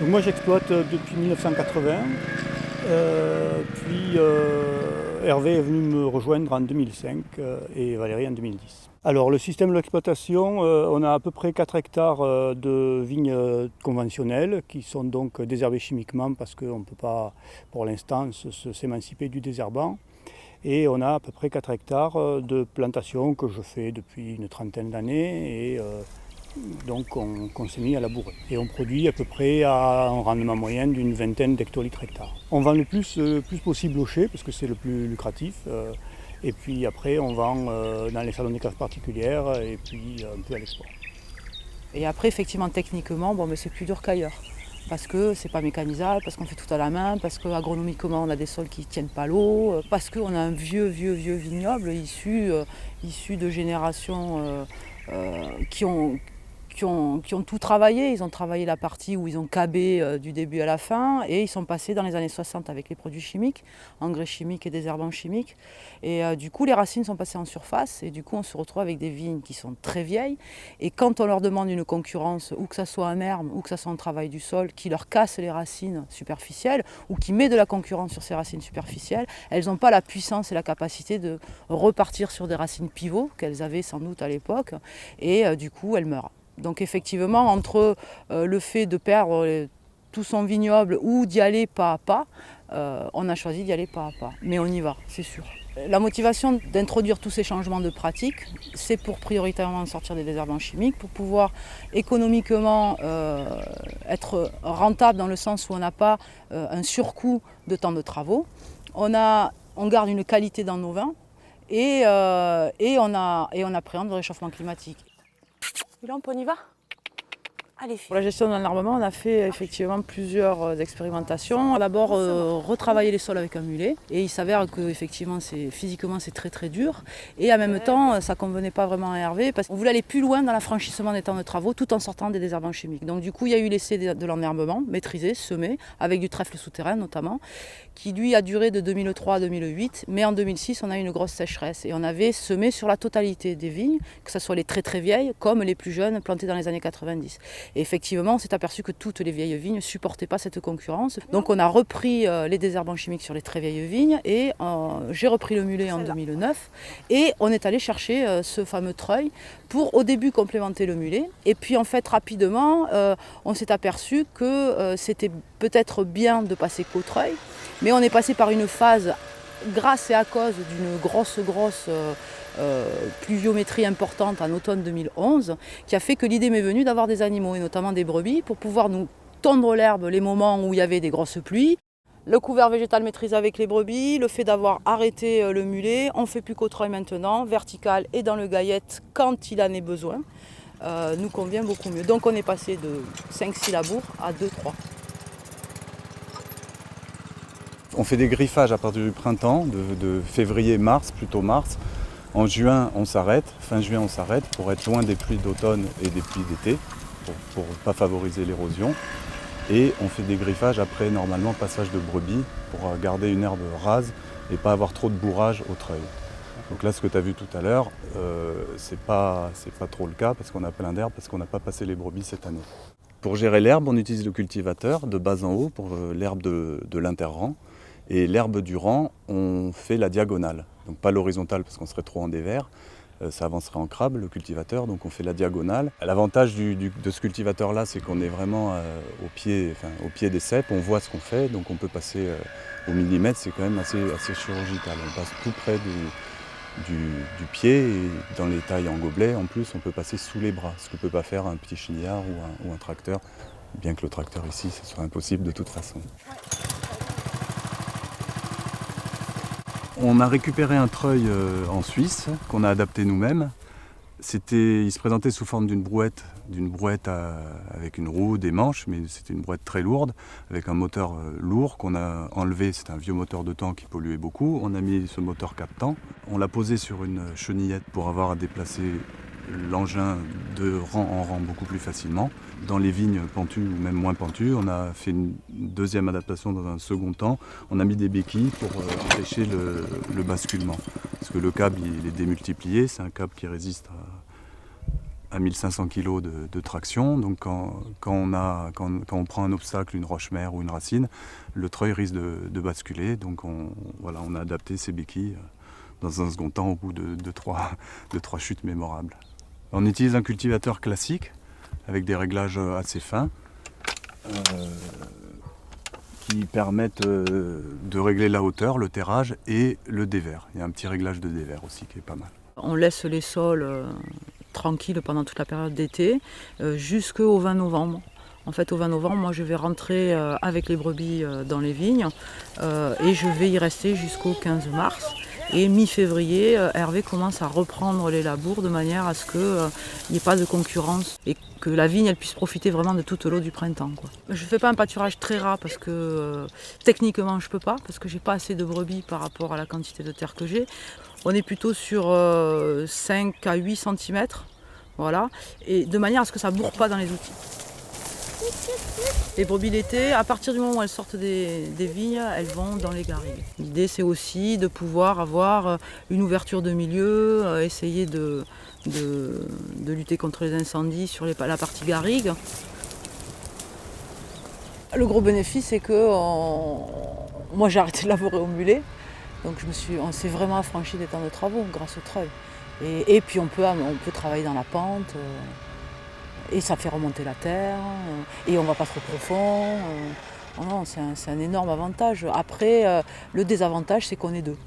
Donc moi j'exploite depuis 1980, puis Hervé est venu me rejoindre en 2005 et Valérie en 2010. Alors le système d'exploitation, on a à peu près 4 hectares de vignes conventionnelles qui sont donc désherbées chimiquement parce qu'on ne peut pas pour l'instant s'émanciper du désherbant. Et on a à peu près 4 hectares de plantations que je fais depuis une trentaine d'années et donc on s'est mis à labourer. Et on produit à peu près à un rendement moyen d'une vingtaine d'hectolitres hectares. On vend le plus possible au chai parce que c'est le plus lucratif. Et puis après on vend dans les salons des classes particulières et puis un peu à l'export. Et après effectivement techniquement, mais c'est plus dur qu'ailleurs. Parce que c'est pas mécanisable, parce qu'on fait tout à la main, parce qu'agronomiquement on a des sols qui ne tiennent pas l'eau, parce qu'on a un vieux vignoble issu de générations qui ont tout travaillé. Ils ont travaillé la partie où ils ont cabé du début à la fin et ils sont passés dans les années 60 avec les produits chimiques, engrais chimiques et désherbants chimiques. Et du coup, les racines sont passées en surface et du coup, on se retrouve avec des vignes qui sont très vieilles. Et quand on leur demande une concurrence, ou que ça soit un herbe ou que ça soit un travail du sol, qui leur casse les racines superficielles ou qui met de la concurrence sur ces racines superficielles, elles n'ont pas la puissance et la capacité de repartir sur des racines pivots qu'elles avaient sans doute à l'époque et du coup, elles meurent. Donc effectivement, entre le fait de perdre tout son vignoble ou d'y aller pas à pas, on a choisi d'y aller pas à pas. Mais on y va, c'est sûr. La motivation d'introduire tous ces changements de pratique, c'est pour prioritairement sortir des désherbants chimiques, pour pouvoir économiquement être rentable dans le sens où on n'a pas un surcoût de temps de travaux. On garde une qualité dans nos vins et on appréhende le réchauffement climatique. Et là, on y va ? Allez. Pour la gestion de l'enherbement, on a fait effectivement plusieurs expérimentations. D'abord, retravailler les sols avec un mulet. Et il s'avère que effectivement, physiquement, c'est très très dur. Et en même temps, ça ne convenait pas vraiment à Hervé parce qu'on voulait aller plus loin dans l'affranchissement des temps de travaux tout en sortant des désherbants chimiques. Donc du coup, il y a eu l'essai de l'enherbement maîtrisé, semé, avec du trèfle souterrain notamment, qui lui a duré de 2003 à 2008. Mais en 2006, on a eu une grosse sécheresse. Et on avait semé sur la totalité des vignes, que ce soit les très très vieilles comme les plus jeunes plantées dans les années 90. Et effectivement, on s'est aperçu que toutes les vieilles vignes ne supportaient pas cette concurrence. Donc on a repris les désherbants chimiques sur les très vieilles vignes et j'ai repris le mulet en 2009 et on est allé chercher ce fameux treuil pour au début complémenter le mulet. Et puis en fait rapidement, on s'est aperçu que c'était peut-être bien de passer qu'au treuil, mais on est passé par une phase grâce et à cause d'une grosse pluviométrie importante en automne 2011 qui a fait que l'idée m'est venue d'avoir des animaux et notamment des brebis pour pouvoir nous tondre l'herbe les moments où il y avait des grosses pluies. Le couvert végétal maîtrisé avec les brebis, le fait d'avoir arrêté le mulet, on ne fait plus qu'au treuil maintenant, vertical et dans le gaillette quand il en est besoin, nous convient beaucoup mieux. Donc on est passé de 5-6 labours à 2-3. On fait des griffages à partir du printemps, de février-mars, plutôt mars. En juin, on s'arrête, fin juin, on s'arrête pour être loin des pluies d'automne et des pluies d'été, pour ne pas favoriser l'érosion. Et on fait des griffages après, normalement, passage de brebis pour garder une herbe rase et pas avoir trop de bourrage au treuil. Donc là, ce que tu as vu tout à l'heure, c'est pas trop le cas parce qu'on a plein d'herbes, parce qu'on n'a pas passé les brebis cette année. Pour gérer l'herbe, on utilise le cultivateur de bas en haut pour l'herbe de l'interrang. Et l'herbe du rang, on fait la diagonale. Donc pas l'horizontale parce qu'on serait trop en dévers, ça avancerait en crabe le cultivateur, donc on fait la diagonale. L'avantage de ce cultivateur-là, c'est qu'on est vraiment au pied des ceps, on voit ce qu'on fait, donc on peut passer au millimètre, c'est quand même assez chirurgical. On passe tout près du pied et dans les tailles en gobelet, en plus, on peut passer sous les bras, ce que ne peut pas faire un petit chenillard ou un tracteur, bien que le tracteur ici, ce soit impossible de toute façon. On a récupéré un treuil en Suisse qu'on a adapté nous-mêmes. Il se présentait sous forme d'une brouette avec une roue, des manches, mais c'était une brouette très lourde, avec un moteur lourd qu'on a enlevé. C'était un vieux moteur de temps qui polluait beaucoup. On a mis ce moteur captant. On l'a posé sur une chenillette pour avoir à déplacer l'engin de rang en rang beaucoup plus facilement. Dans les vignes pentues ou même moins pentues, on a fait une deuxième adaptation dans un second temps. On a mis des béquilles pour empêcher le basculement. Parce que le câble il est démultiplié, c'est un câble qui résiste à 1500 kg de traction. Donc quand on prend un obstacle, une roche-mère ou une racine, le treuil risque de basculer. Donc on a adapté ces béquilles dans un second temps au bout de trois chutes mémorables. On utilise un cultivateur classique avec des réglages assez fins qui permettent de régler la hauteur, le terrage et le dévers. Il y a un petit réglage de dévers aussi qui est pas mal. On laisse les sols tranquilles pendant toute la période d'été jusqu'au 20 novembre. En fait, au 20 novembre, moi, je vais rentrer avec les brebis dans les vignes et je vais y rester jusqu'au 15 mars. Et mi-février, Hervé commence à reprendre les labours de manière à ce qu'il n'y ait pas de concurrence et que la vigne elle puisse profiter vraiment de toute l'eau du printemps, quoi. Je ne fais pas un pâturage très ras parce que techniquement je ne peux pas, parce que j'ai pas assez de brebis par rapport à la quantité de terre que j'ai. On est plutôt sur 5 à 8 cm, voilà, et de manière à ce que ça ne bourre pas dans les outils. Les brebis l'été, à partir du moment où elles sortent des vignes, elles vont dans les garrigues. L'idée c'est aussi de pouvoir avoir une ouverture de milieu, essayer de lutter contre les incendies sur la partie garrigue. Le gros bénéfice c'est que moi j'ai arrêté de labourer au mulet, donc on s'est vraiment affranchi des temps de travaux grâce au treuil. Et puis on peut travailler dans la pente. Et ça fait remonter la terre, et on ne va pas trop profond. Non, c'est un énorme avantage. Après, le désavantage, c'est qu'on est deux.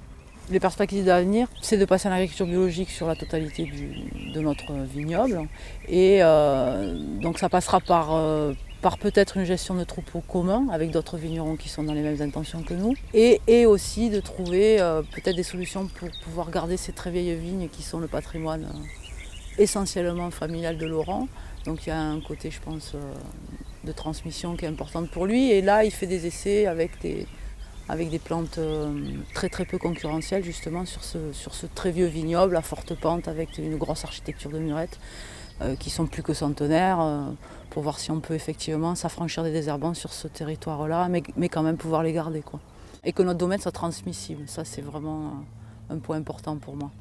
Les perspectives d'avenir, c'est de passer à l'agriculture biologique sur la totalité de notre vignoble. Et donc ça passera par peut-être une gestion de troupeaux communs avec d'autres vignerons qui sont dans les mêmes intentions que nous. Et aussi de trouver peut-être des solutions pour pouvoir garder ces très vieilles vignes qui sont le patrimoine essentiellement familial de Laurent. Donc il y a un côté, je pense, de transmission qui est importante pour lui. Et là, il fait des essais avec des plantes très très peu concurrentielles, justement, sur ce très vieux vignoble à forte pente avec une grosse architecture de murettes qui sont plus que centenaires, pour voir si on peut effectivement s'affranchir des désherbants sur ce territoire-là, mais quand même pouvoir les garder, quoi. Et que notre domaine soit transmissible. Ça, c'est vraiment un point important pour moi.